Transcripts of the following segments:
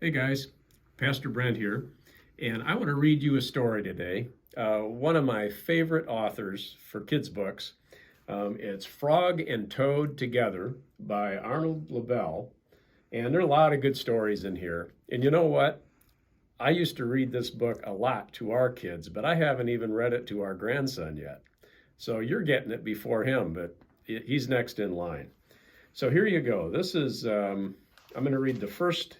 Hey guys, Pastor Brent here, and I want to read you a story today. One of my favorite authors for kids' books. It's Frog and Toad Together by Arnold Lobel, and there are a lot of good stories in here. And you know what? I used to read this book a lot to our kids, but I haven't even read it to our grandson yet. So you're getting it before him, but he's next in line. So here you go. I'm going to read the first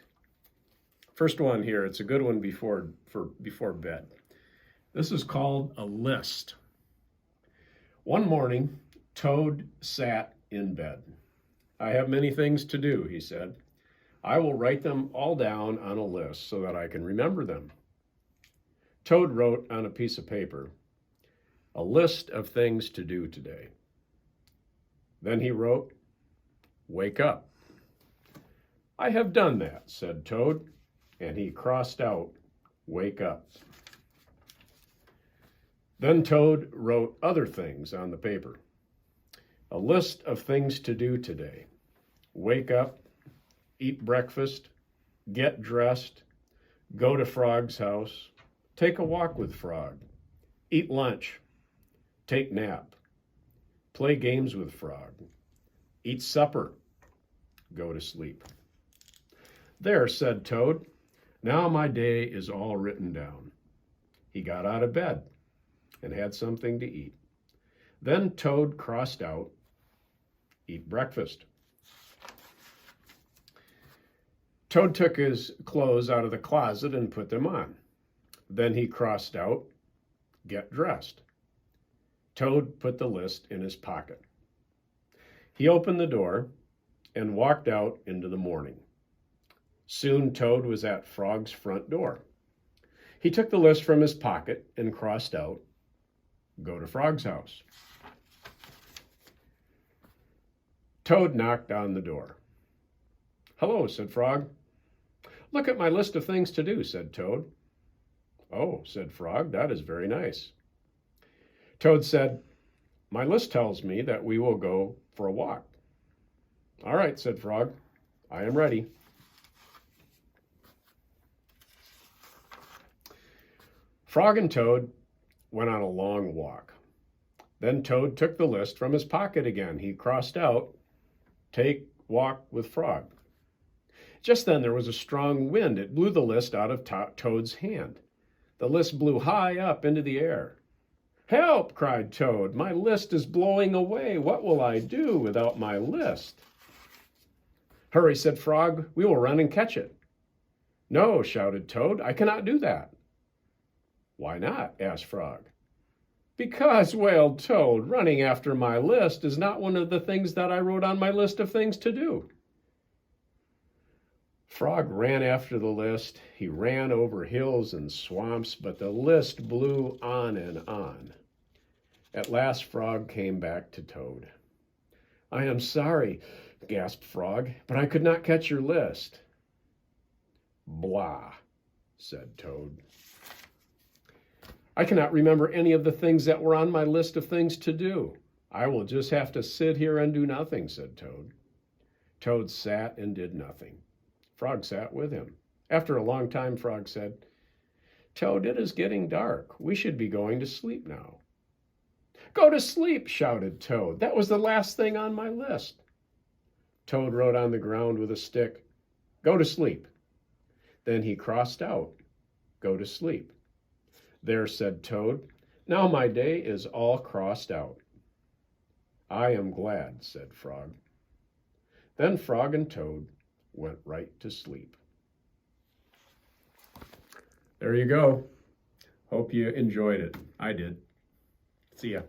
one here. It's a good one before bed. This is called A List. One morning, Toad sat in bed. I have many things to do, he said. I will write them all down on a list so that I can remember them. Toad wrote on a piece of paper, a list of things to do today. Then he wrote, wake up. I have done that, said Toad, and he crossed out, wake up. Then Toad wrote other things on the paper. A list of things to do today. Wake up, eat breakfast, get dressed, go to Frog's house, take a walk with Frog, eat lunch, take nap, play games with Frog, eat supper, go to sleep. There, said Toad. Now my day is all written down. He got out of bed and had something to eat. Then Toad crossed out, eat breakfast. Toad took his clothes out of the closet and put them on. Then he crossed out, get dressed. Toad put the list in his pocket. He opened the door and walked out into the morning. Soon Toad was at Frog's front door. He took the list from his pocket and crossed out, go to Frog's house. Toad knocked on the door. Hello, said Frog. Look at my list of things to do, said Toad. Oh, said Frog, that is very nice. Toad said, my list tells me that we will go for a walk. All right, said Frog, I am ready. Frog and Toad went on a long walk. Then Toad took the list from his pocket again. He crossed out, take walk with Frog. Just then there was a strong wind. It blew the list out of Toad's hand. The list blew high up into the air. Help, cried Toad. My list is blowing away. What will I do without my list? Hurry, said Frog. We will run and catch it. No, shouted Toad. I cannot do that. Why not? Asked Frog. Because, wailed Toad, running after my list is not one of the things that I wrote on my list of things to do. Frog ran after the list. He ran over hills and swamps, but the list blew on and on. At last, Frog came back to Toad. I am sorry, gasped Frog, but I could not catch your list. Blah, said Toad. I cannot remember any of the things that were on my list of things to do. I will just have to sit here and do nothing, said Toad. Toad sat and did nothing. Frog sat with him. After a long time, Frog said, Toad, it is getting dark. We should be going to sleep now. Go to sleep, shouted Toad. That was the last thing on my list. Toad wrote on the ground with a stick, go to sleep. Then he crossed out, go to sleep. There, said Toad, now my day is all crossed out. I am glad, said Frog. Then Frog and Toad went right to sleep. There you go. Hope you enjoyed it. I did. See ya.